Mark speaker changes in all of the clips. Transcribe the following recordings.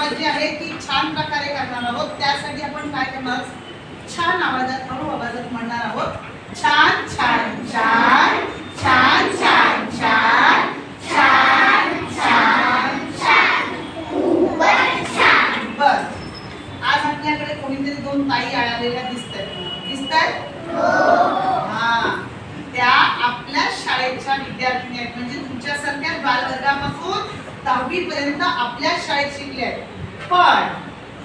Speaker 1: सुरुवात जी आहे ती छान प्रकारे करणार आहोत. त्यासाठी आपण काय करणार, छान आवाजात हळू आवाजात म्हणणार आहोत. छान छान छान छान छान छान छान छान छान खूपच छान. बर, आज आपल्याकडे कोणीतरी दोन ताई आलेल्या दिसतात. हा, त्या आपल्या शाळेच्या विद्यार्थिनी आहेत. म्हणजे तुमच्यासारख्या बालवर्गापासून 10वी पर्यंत आपल्या शाळेत शिकल्या आहेत. पण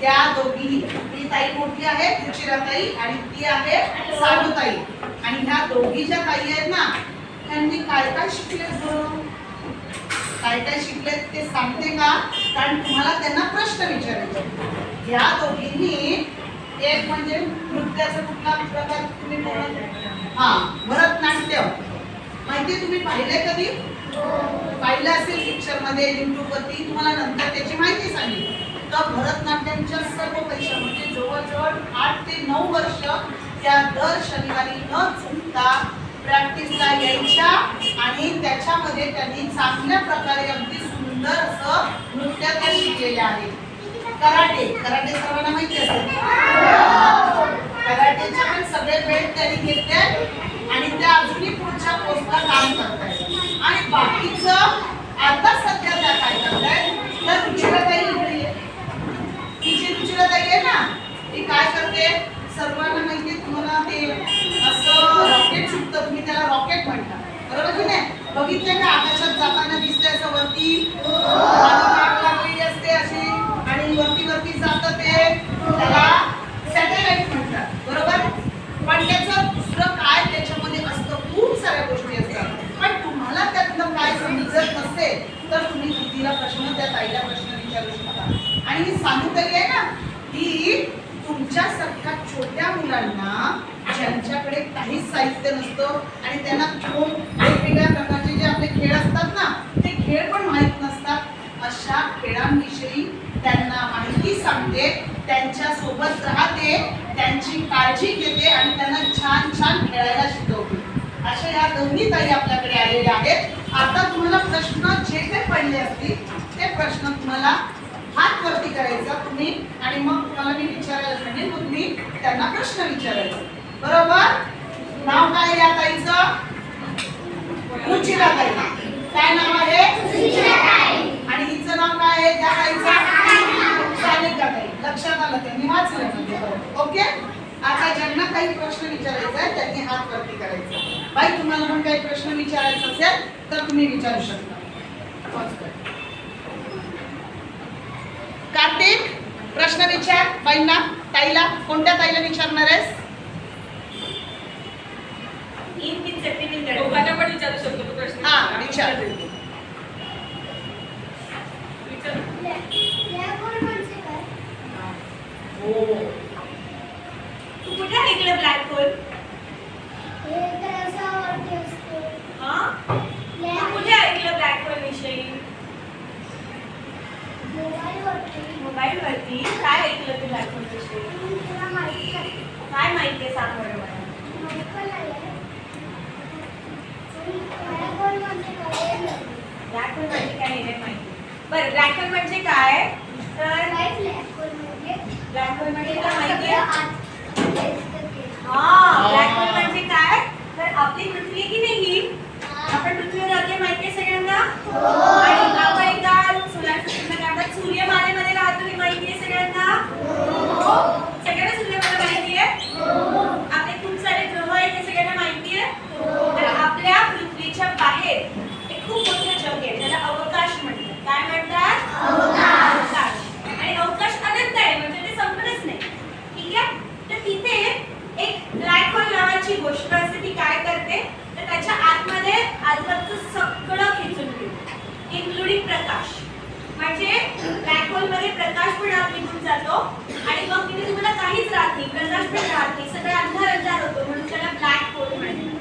Speaker 1: त्या दोघी, ती ताई मोठी आहे रुचिराताई आणि ती आहे सानूताई. आणि ह्या दोघी ज्या ताई आहेत ना, त्यांनी काय काय शिकले, काय काय शिकलेत ते सांगते का? कारण तुम्हाला त्यांना प्रश्न विचारायचे. ह्या दोघींनी एक म्हणजे नृत्याचा कुठला प्रकार तुम्ही बोलत, हा भरतनाट्यम माहिती तुम्ही पाहिले कधी? पाहिलं असेल पिक्चर मध्ये, युट्यूब वरती. तुम्हाला नंतर त्याची माहिती सांगितली. तर भरतनाट्यमच्या सर्व परीक्षा म्हणजे जवळजवळ 8 ते 9 वर्ष त्या दर शनिवारी न चुकता प्रॅक्टिसला यायच्या आणि त्याच्यामध्ये त्यांनी चांगल्या प्रकारे अगदी सुंदर असं नृत्य त्या शिकलेल्या आहेत. कराटे सर्वांना माहिती असेल. कराटेचे पण सगळे बेल्ट त्यांनी घेतले आणि त्या अजूनही पुढच्या पोस्टला काम करतायत. आणि बाकीचं आता सध्या त्या काय करतायत, तर रुचिराताई इकडे आहे. ही जी रुचिराताई आहे ना, ती काय करते सर्वांना माहिती. तुम्हाला ते असं रॉकेट सुटतं, तुम्ही त्याला रॉकेट म्हणता, बरोबर की नाही? बघितलं का आकाशात जाताना दिसतंय असं वरती लागलेली असते अशी आणि वरती वरती जातं ते, त्याला सॅटेलाइट म्हणतात, बरोबर? पण त्याचं दुसरं काय त्याच्यामध्ये असतं, खूप साऱ्या गोष्टी असतात. पण तुम्हाला त्यातलं काय समजत नसेल तर तुम्ही बुद्धीला प्रश्न, त्या ताईला प्रश्न विचारू शकता. आणि ही सानूताई आहे ना, ती तुमच्यासारख्या छोट्या मुलांना ज्यांच्याकडे काहीच साहित्य नसतं आणि त्यांना वेगवेगळ्या प्रकारचे जे आपले खेळ असतात ना, ते खेळ पण माहीत नसतात, अशा खेळांविषयी त्यांना माहिती सांगते, त्यांच्या सोबत राहते, त्यांची काळजी घेते आणि त्यांना छान छान खेळायला शिकवते. अशा या दोन्ही ताई आपल्याकडे आलेल्या आहेत. आता तुम्हाला प्रश्न जे काही पडले असतील ते प्रश्न तुम्हाला हात वरती करायचा तुम्ही आणि मग तुम्हाला मी विचारायला सांगेन, मग तुम्ही त्यांना प्रश्न विचारायचा, बरोबर? नाव काय या ताईचं? रुचिराताई. काय नाव आहे? आणि हिचं नाव काय आहे त्या ताईचं? सानिकाताई. लक्षात आलं, त्यांनी वाचलं म्हणजे. ओके, आता ज्यांना काही प्रश्न विचारायचा आहे त्यांनी हात वरती करायचा. बाई, तुम्हाला पण काही प्रश्न विचारायचा असेल तर तुम्ही विचारू शकता. कार्तिक, प्रश्न विचार बाईंना. ताईला, कोणत्या ताईला विचारणार आहेस?
Speaker 2: दोघांना पण विचारू शकतो तो प्रश्न.
Speaker 1: हा, विचार.
Speaker 2: तू कुठे ऐकलं ब्लॅक होल? कुठे ऐकलं ब्लॅक होल विषयी? मोबाईल वरती. काय ऐकलं तू ब्लॅक होल विषयी? काय माहितीये सांग बरं मला. ब्लॅक होल म्हणजे काय नाही माहिती. बरं, ब्लॅक होल म्हणजे काय? तर ब्लॅक होल म्हणजे तुला माहिती आहे? हा, ब्लॅक होल म्हणजे काय? तर आपली पृथ्वी की नाही, आपण पृथ्वीवर राहते माहिती आहे सगळ्यांना. आणि आपण एकदा सूर्यमालेमध्ये राहतो हे माहिती आहे सगळ्यांना. सगळ्यांना सूर्यमाला माहिती आहे. आपले खूप सारे ग्रह आहेत हे सगळ्यांना माहिती आहे. तर आपल्या पृथ्वीच्या बाहेर एक खूप मोठं जग आहे, त्याला अवकाश म्हणतात. काय म्हणतात? अवकाश. आणि अवकाश अनंत आहे, म्हणजे ते संपतच नाही. ठीक आहे? तर तिथे एक ब्लॅक होल नावाची गोष्ट असते. ती काय करते, तर त्याच्या आतमध्ये आजूबाजूचं सगळं खिचून घेते, इन्क्लुडिंग प्रकाश. म्हणजे ब्लॅक होल मध्ये प्रकाश पण आत निघून जातो आणि मग तिथे तुम्हाला काहीच राहत नाही, प्रकाश पण राहत नाही, सगळं अंधार अंधार होतो, म्हणून त्याला ब्लॅक होल म्हणतात.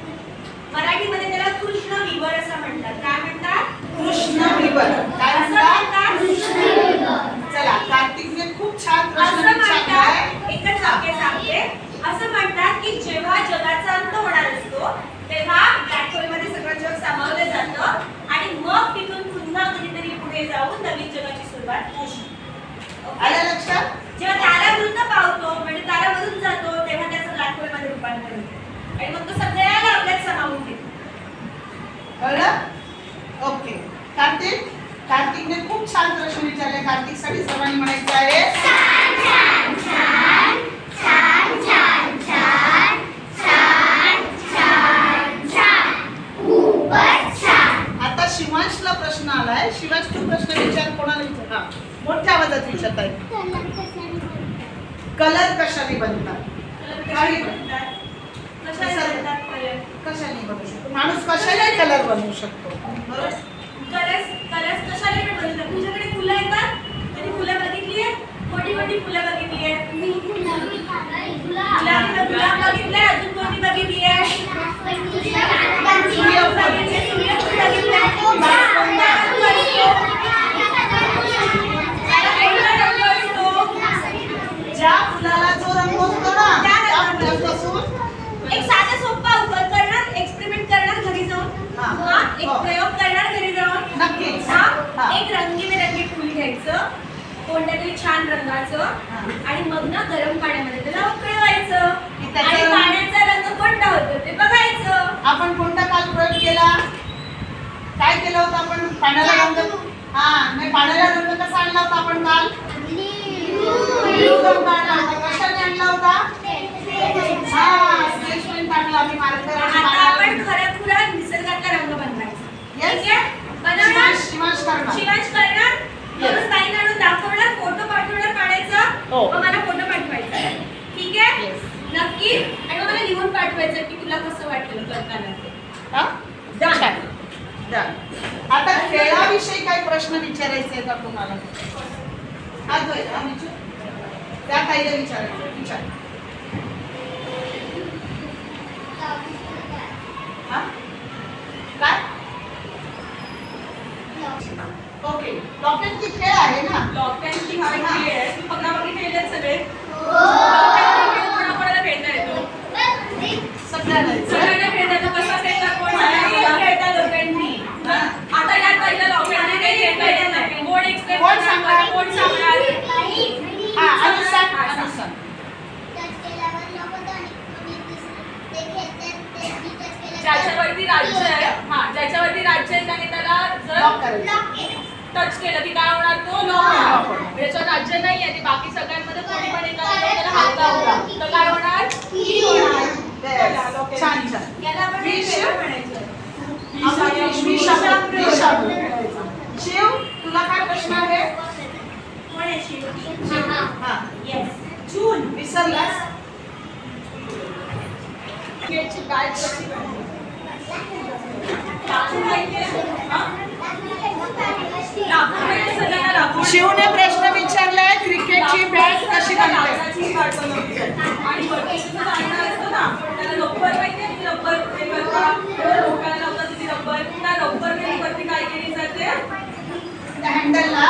Speaker 2: मराठीमध्ये त्याला कृष्ण विवर असं म्हणतात. काय म्हणतात?
Speaker 1: कृष्ण विवर. काय म्हणतात? कृष्ण विवर. चला, कार्तिकने खूप छान प्रश्न विचारलाय.
Speaker 2: एकच वाक्य सांगते. असं म्हणतात की जेव्हा जगाचा अंत होणार असतो तेव्हा ब्लॅक होल मध्ये सगळं जग सामावलं जातं आणि मग तिथून पुन्हा कधीतरी पुढे जाऊन नवीन जगाची सुरुवात होऊ शकते.
Speaker 1: कळलं? ओके. कार्तिकने खूप छान प्रश्न विचारले. कार्तिकसाठी सर्वांनी म्हणायचं आहे आता शिवांशला प्रश्न आलाय. शिवांश तू प्रश्न विचार. कोणाला विचार? हा, मोठ्या आवाजात विचारता येईल. कलर कशाने बनतात?
Speaker 2: कशाने बनतात कलर?
Speaker 1: कशाने बनवू शकतो माणूस? कशाने कलर बनवू शकतो? बरोबर.
Speaker 2: कलर्स कशाने पण बनवतात? तुझ्याकडे फुलं येतात, कधी फुलं बघितली आहे? कोणती कोणती फुलं बघितली आहे? गुलाब बघितलंय. अजून कोणती बघितली आहे? सूर्यफूल बघितलंय. ज्या फुलाला जो रंग असतो ना त्या फुलापासून एक साधा सोपा करणार, एक्सपेरिमेंट करणार घरी जाऊन. हा, एक प्रयोग करणार घरी जाऊन.
Speaker 1: नक्कीच.
Speaker 2: हा, एक रंगीबेरंगी फुल घ्यायचं, कोणत्या तरी छान रंगाचं, आणि मग ना गरम पाण्यामध्ये त्याला उकळवायचं आणि पाण्याचा रंग कोणता होतो ते बघायचं.
Speaker 1: आपण कोणता काल प्रयोग केला? काय केलं होतं आपण? पाण्याला रंग. नाही, पाण्याला रंग कसा आणला होता आपण काल? ब्लू रंग आणला होता. कशाने आणला होता? स्केच पेन काढला आम्ही, मार्कर आणि
Speaker 2: आता आपण खऱ्या निसर्गातला रंग बनवायचा. ठीक आहे? बनवणार?
Speaker 1: शिवांश करणार.
Speaker 2: शिवांश करणार, म्हणून काही काढून दाखवणार, फोटो पाठवणार काढायचा, मग मला फोटो पाठवायचा. ठीक आहे? नक्की. आणि मग मला लिहून पाठवायचं की तुला कसं वाटलं करताना ते.
Speaker 1: आता खेळाविषयी काही प्रश्न विचारायचे का तुम्हाला? त्या ताईला विचारायचं. विचार. काय? ओके. लॉकेटची खेळ आहे ना?
Speaker 2: लॉकडाऊनची हा खेळ आहे. तू पकडापकडी खेळलेत सगळे? लॉकडाऊनचा खेळ कोणाकोणाला खेळता येतो? सगळ्यांना खेळता येतो. कसा खेळतात? कोण खेळतात लोकांनी? आता यात पहिलं लॉकडाऊन काही खेळता येत नाही. कोण एक्सप्लेन करणार? कोण सांगणार? ज्याच्यावरती राज्य आहे, ज्याच्यावरती राज्य आहे त्याने त्याला जर टच केलं की काय होणार? तो लॉक होणार. ज्याच्यावर राज्य नाही आहे ते बाकी सगळ्यांमध्ये कोणी पण एका त्याला हात लावला तर काय होणार? की होणार.
Speaker 1: छान छान.
Speaker 2: याला आपण म्हणायचं.
Speaker 1: शिव, तुला काय प्रश्न आहे?
Speaker 2: कोण आहे शिव? येस.
Speaker 1: जून. विसरलास?
Speaker 2: क्रिकेटची बॅट कशी बनते? लाकूड माहिती आहे? लाकूड माहिती आहे सगळ्यांना? लाकूड.
Speaker 1: शिवने प्रश्न विचारलाय क्रिकेटची बॅट कशी बनते?
Speaker 2: लाकडाची बॅट बनवली जाते. आणि वरतीचं दांडा असतो ना, त्याला रबर माहिती आहे? किती रबर हे करतात? लोकांना लावतात किती रबर. त्या रबरने वरती काय केली जाते?
Speaker 1: हँडलला